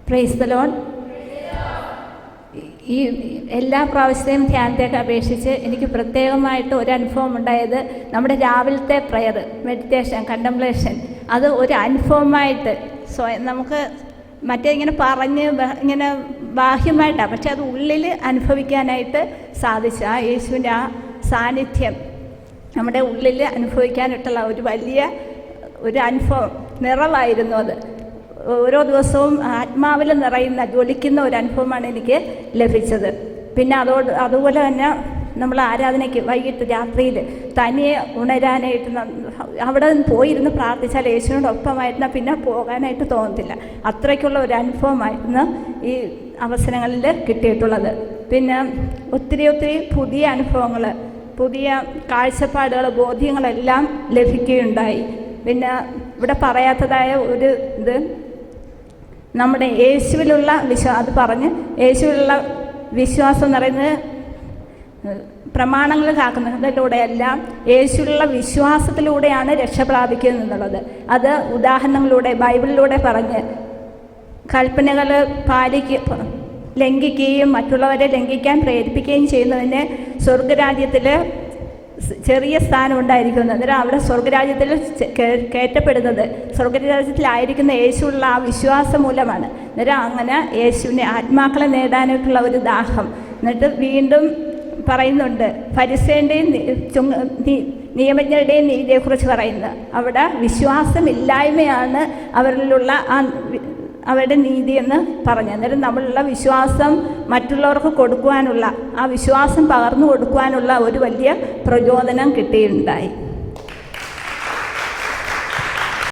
Praise the Lord. ഈ എല്ലാ പ്രാവശ്യത്തെയും ധ്യാനത്തേക്ക് അപേക്ഷിച്ച് എനിക്ക് പ്രത്യേകമായിട്ട് ഒരു അനുഭവം ഉണ്ടായത് നമ്മുടെ രാവിലത്തെ പ്രയർ, മെഡിറ്റേഷൻ, കണ്ടംപ്ലേഷൻ, അത് ഒരു അനുഭവമായിട്ട് നമുക്ക് മറ്റേ ഇങ്ങനെ പറഞ്ഞ് ഇങ്ങനെ ബാഹ്യമായിട്ടാണ്, പക്ഷെ അത് ഉള്ളിൽ അനുഭവിക്കാനായിട്ട് സാധിച്ചു. ആ യേശുവിൻ്റെ ആ സാന്നിധ്യം നമ്മുടെ ഉള്ളിൽ അനുഭവിക്കാനായിട്ടുള്ള ഒരു വലിയ ഒരു അനുഭവം, നിറവായിരുന്നു അത്. ഓരോ ദിവസവും ആത്മാവിൽ നിറയുന്ന, ജ്വലിക്കുന്ന ഒരു അനുഭവമാണ് എനിക്ക് ലഭിച്ചത്. പിന്നെ അതുപോലെ തന്നെ നമ്മൾ ആരാധനയ്ക്ക് വൈകിട്ട് രാത്രിയിൽ തനിയെ ഉണരാനായിട്ട് അവിടെ പോയിരുന്ന് പ്രാർത്ഥിച്ചാൽ യേശുവിനോടൊപ്പമായിരുന്നാൽ പിന്നെ പോകാനായിട്ട് തോന്നത്തില്ല. അത്രയ്ക്കുള്ള ഒരു അനുഭവമായിരുന്നു ഈ അവസരങ്ങളിൽ കിട്ടിയിട്ടുള്ളത്. പിന്നെ ഒത്തിരി പുതിയ അനുഭവങ്ങൾ, പുതിയ കാഴ്ചപ്പാടുകൾ, ബോധ്യങ്ങളെല്ലാം ലഭിക്കുകയുണ്ടായി. പിന്നെ ഇവിടെ പറയാത്തതായ ഒരു ഇത്, നമ്മുടെ യേശുവിലുള്ള അത് പറഞ്ഞ് യേശുവിലുള്ള വിശ്വാസം എന്ന് പറയുന്നത് പ്രമാണങ്ങൾ കാക്കുന്നതിലൂടെയെല്ലാം യേശുവിലുള്ള വിശ്വാസത്തിലൂടെയാണ് രക്ഷ പ്രാപിക്കുന്നത് എന്നുള്ളത്. അത് ഉദാഹരണങ്ങളിലൂടെ ബൈബിളിലൂടെ പറഞ്ഞ് കൽപ്പനകൾ ലംഘിക്കുകയും മറ്റുള്ളവരെ ലംഘിക്കാൻ പ്രേരിപ്പിക്കുകയും ചെയ്യുന്നതിന് സ്വർഗരാജ്യത്തിൽ ചെറിയ സ്ഥാനം ഉണ്ടായിരിക്കുന്നത്. അന്നേരം അവിടെ സ്വർഗരാജ്യത്തിൽ കയറ്റപ്പെടുന്നത് സ്വർഗരാജ്യത്തിലായിരിക്കുന്ന യേശുള്ള ആ വിശ്വാസം മൂലമാണ്. അന്നേരം അങ്ങനെ യേശുവിനെ ആത്മാക്കളെ നേടാനായിട്ടുള്ള ഒരു ദാഹം. എന്നിട്ട് വീണ്ടും പറയുന്നുണ്ട്, ഫരിസേൻ്റെയും നിയമജ്ഞരുടെയും നീതിയെക്കുറിച്ച് പറയുന്നത്. അവിടെ വിശ്വാസമില്ലായ്മയാണ് അവരിലുള്ള അവരുടെ നീതി എന്ന് പറഞ്ഞു. അന്നേരം നമ്മളുള്ള വിശ്വാസം മറ്റുള്ളവർക്ക് കൊടുക്കുവാനുള്ള, ആ വിശ്വാസം പകർന്നു കൊടുക്കുവാനുള്ള ഒരു വലിയ പ്രചോദനം കിട്ടിയിട്ടുണ്ടായി.